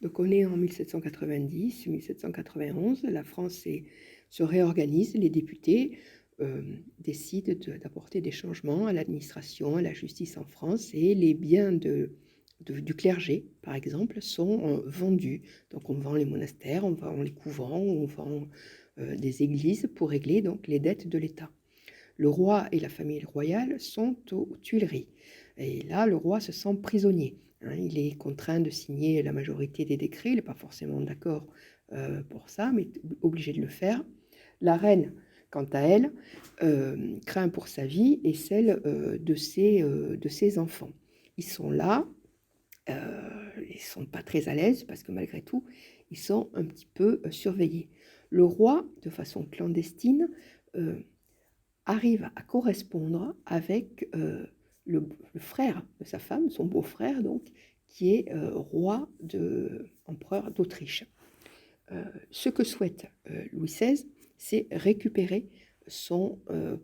Donc on est en 1790, 1791, la France se réorganise, les députés décident d'apporter des changements à l'administration, à la justice en France, et les biens du clergé, par exemple, sont vendus. Donc on vend les monastères, on vend les couvents, on vend des églises pour régler donc les dettes de l'État. Le roi et la famille royale sont aux Tuileries. Et là, le roi se sent prisonnier. Il est contraint de signer la majorité des décrets. Il n'est pas forcément d'accord pour ça, mais obligé de le faire. La reine, quant à elle, craint pour sa vie et celle de ses enfants. Ils sont là, ils ne sont pas très à l'aise parce que malgré tout, ils sont un petit peu surveillés. Le roi, de façon clandestine, arrive à correspondre avec le frère de sa femme, son beau-frère donc, qui est empereur d'Autriche. Ce que souhaite Louis XVI, c'est récupérer son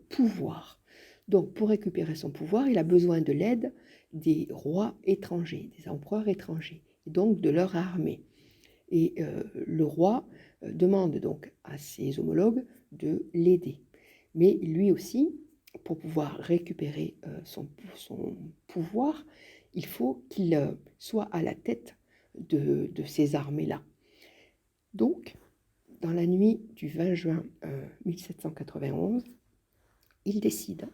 pouvoir. Donc pour récupérer son pouvoir, il a besoin de l'aide des rois étrangers, des empereurs étrangers, et donc de leur armée. Et le roi demande donc à ses homologues de l'aider. Mais lui aussi, pour pouvoir récupérer son pouvoir, il faut qu'il soit à la tête de ces armées-là. Donc, dans la nuit du 20 juin 1791, il décide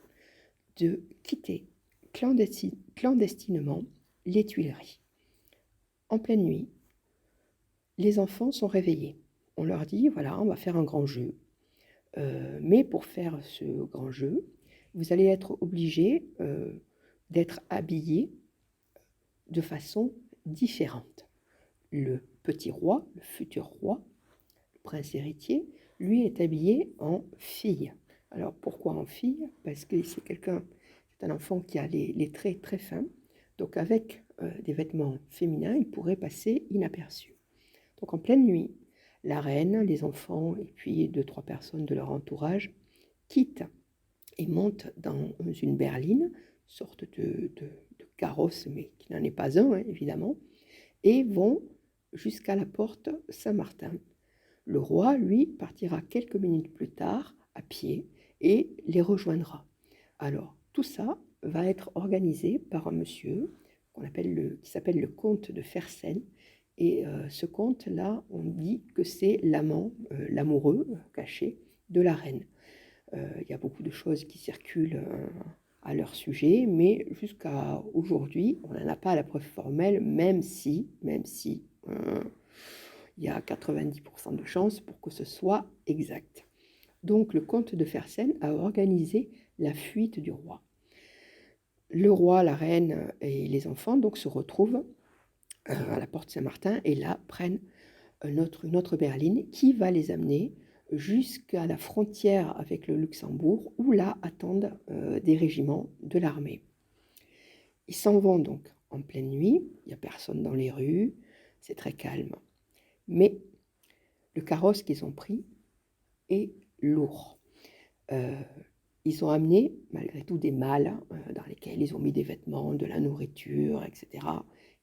de quitter clandestinement les Tuileries. En pleine nuit, les enfants sont réveillés. On leur dit, voilà, on va faire un grand jeu. Mais pour faire ce grand jeu, vous allez être obligés d'être habillés de façon différente. Le petit roi, le futur roi, le prince héritier, lui est habillé en fille. Alors pourquoi en fille? Parce que c'est un enfant qui a les traits très fins, donc avec des vêtements féminins, il pourrait passer inaperçu. Donc en pleine nuit, la reine, les enfants et puis 2-3 personnes de leur entourage quittent et montent dans une berline, sorte de carrosse, mais qui n'en est pas un, évidemment, et vont jusqu'à la porte Saint-Martin. Le roi, lui, partira quelques minutes plus tard à pied et les rejoindra. Alors, tout ça va être organisé par un monsieur qui s'appelle le comte de Fersen. Et ce comte-là, on dit que c'est l'amant, l'amoureux caché de la reine. Il y a beaucoup de choses qui circulent à leur sujet, mais jusqu'à aujourd'hui, on n'en a pas la preuve formelle, même si il y a 90% de chances pour que ce soit exact. Donc le comte de Fersen a organisé la fuite du roi. Le roi, la reine et les enfants donc se retrouvent à la porte Saint-Martin et là prennent une autre berline qui va les amener jusqu'à la frontière avec le Luxembourg où là attendent des régiments de l'armée. Ils s'en vont donc en pleine nuit, il n'y a personne dans les rues, c'est très calme. Mais le carrosse qu'ils ont pris est lourd. Ils ont amené malgré tout des malles dans lesquels ils ont mis des vêtements, de la nourriture, etc.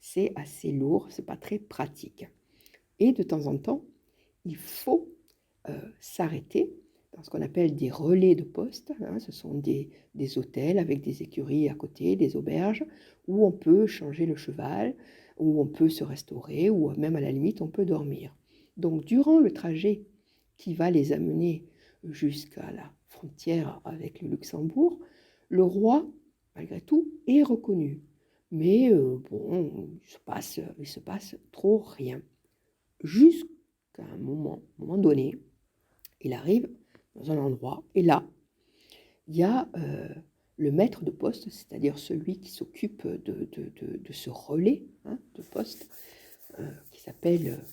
C'est assez lourd, c'est pas très pratique. Et de temps en temps, il faut s'arrêter dans ce qu'on appelle des relais de poste. Ce sont des hôtels avec des écuries à côté, des auberges, où on peut changer le cheval, où on peut se restaurer, ou même à la limite, on peut dormir. Donc, durant le trajet qui va les amener jusqu'à la frontière avec le Luxembourg, le roi, malgré tout, est reconnu. Mais bon, il se passe trop rien. Jusqu'à un moment donné, il arrive dans un endroit, et là, il y a le maître de poste, c'est-à-dire celui qui s'occupe de ce relais de poste, qui s'appelle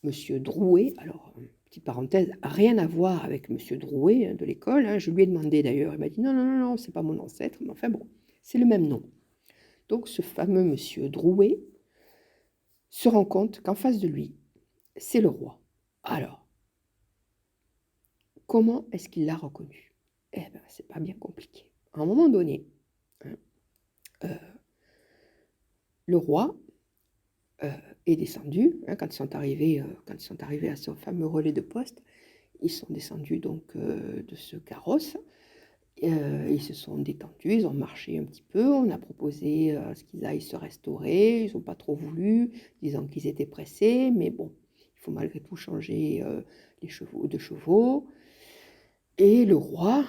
Monsieur Drouet. Alors, petite parenthèse, rien à voir avec Monsieur Drouet de l'école. Je lui ai demandé d'ailleurs, il m'a dit non, c'est pas mon ancêtre, mais enfin bon, c'est le même nom. Donc ce fameux Monsieur Drouet se rend compte qu'en face de lui, c'est le roi. Alors, comment est-ce qu'il l'a reconnu? Eh bien, c'est pas bien compliqué. À un moment donné, le roi est descendu, hein, quand ils sont arrivés à ce fameux relais de poste. Ils sont descendus donc de ce carrosse. Ils se sont détendus, ils ont marché un petit peu. On a proposé à ce qu'ils aillent se restaurer. Ils n'ont pas trop voulu, disant qu'ils étaient pressés. Mais bon, il faut malgré tout changer les chevaux de chevaux. Et le roi,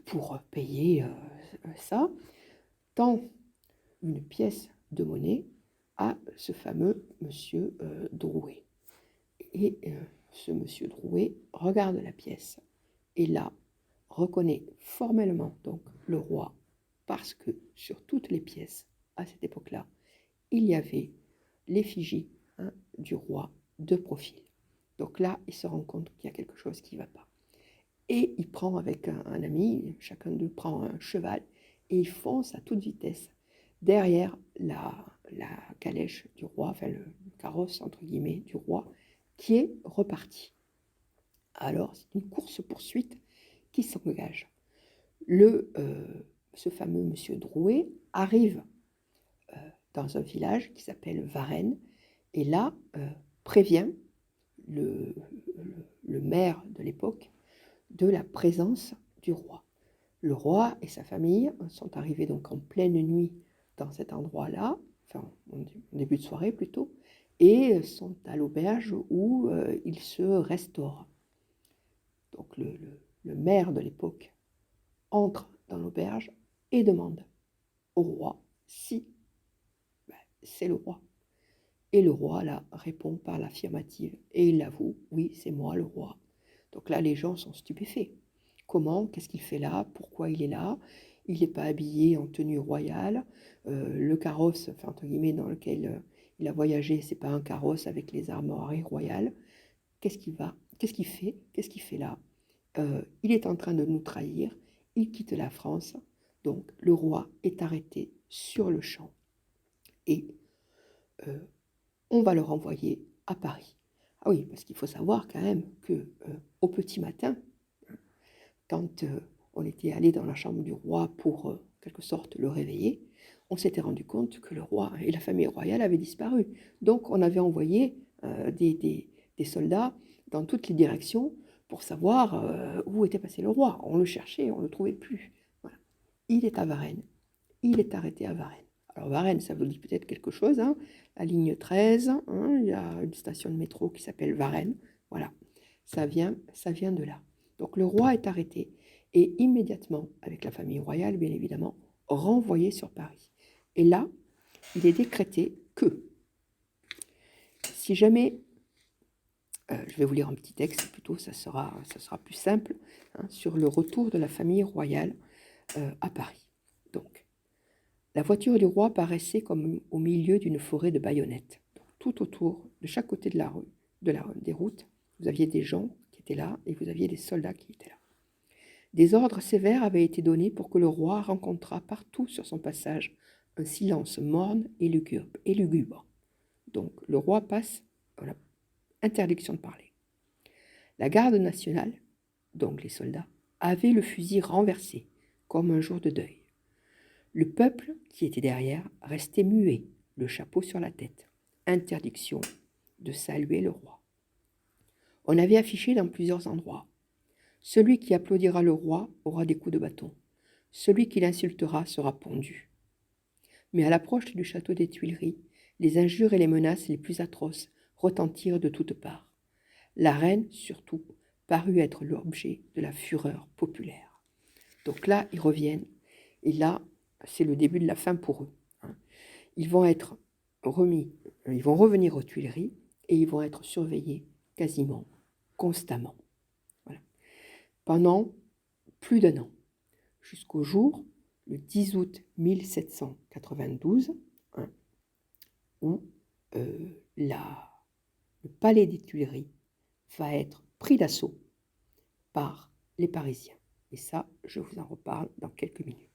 pour payer ça, tend une pièce de monnaie à ce fameux monsieur Drouet. Et ce monsieur Drouet regarde la pièce et là reconnaît formellement donc le roi, parce que sur toutes les pièces à cette époque-là, il y avait l'effigie, hein, du roi de profil. Donc là, il se rend compte qu'il y a quelque chose qui ne va pas. Et il prend avec un ami, chacun d'eux prend un cheval, et il fonce à toute vitesse derrière la calèche du roi, enfin le carrosse entre guillemets du roi, qui est reparti. Alors c'est une course-poursuite qui s'engage. Ce fameux monsieur Drouet arrive dans un village qui s'appelle Varennes, et là prévient le maire de l'époque de la présence du roi. Le roi et sa famille sont arrivés donc en pleine nuit dans cet endroit-là, enfin en début de soirée plutôt, et sont à l'auberge où ils se restaurent. Donc le maire de l'époque entre dans l'auberge et demande au roi si c'est le roi. Et le roi là répond par l'affirmative et il l'avoue, oui c'est moi le roi. Donc là les gens sont stupéfaits. Comment? Qu'est-ce qu'il fait là? Pourquoi il est là? Il n'est pas habillé en tenue royale. Le carrosse, enfin, entre guillemets, dans lequel il a voyagé, c'est pas un carrosse avec les armoiries royales. Qu'est-ce qu'il fait? Qu'est-ce qu'il fait là? Il est en train de nous trahir. Il quitte la France. Donc le roi est arrêté sur le champ. Et on va le renvoyer à Paris. Ah oui, parce qu'il faut savoir quand même que au petit matin, quand on était allé dans la chambre du roi pour, en quelque sorte, le réveiller, on s'était rendu compte que le roi et la famille royale avaient disparu. Donc on avait envoyé des soldats dans toutes les directions pour savoir où était passé le roi. On le cherchait, on ne le trouvait plus. Voilà. Il est à Varennes. Il est arrêté à Varennes. Alors Varennes, ça vous dit peut-être quelque chose, hein. La ligne 13, hein, il y a une station de métro qui s'appelle Varennes. Voilà, ça vient de là. Donc le roi est arrêté et immédiatement, avec la famille royale bien évidemment, renvoyé sur Paris. Et là, il est décrété que si jamais, je vais vous lire un petit texte plutôt, ça sera plus simple, hein, sur le retour de la famille royale à Paris. Donc, la voiture du roi paraissait comme au milieu d'une forêt de baïonnettes. Donc, tout autour, de chaque côté de la rue, des routes, vous aviez des gens qui étaient là et vous aviez des soldats qui étaient là. Des ordres sévères avaient été donnés pour que le roi rencontrât partout sur son passage un silence morne et lugubre. Donc le roi passe, voilà, interdiction de parler. La garde nationale, donc les soldats, avait le fusil renversé, comme un jour de deuil. Le peuple qui était derrière restait muet, le chapeau sur la tête. Interdiction de saluer le roi. On avait affiché dans plusieurs endroits: celui qui applaudira le roi aura des coups de bâton. Celui qui l'insultera sera pendu. Mais à l'approche du château des Tuileries, les injures et les menaces les plus atroces retentirent de toutes parts. La reine, surtout, parut être l'objet de la fureur populaire. Donc là, ils reviennent, et là, c'est le début de la fin pour eux. Ils vont revenir aux Tuileries, et ils vont être surveillés quasiment constamment. Voilà. Pendant plus d'un an, jusqu'au jour, le 10 août 1792, hein, où le palais des Tuileries va être pris d'assaut par les Parisiens. Et ça, je vous en reparle dans quelques minutes.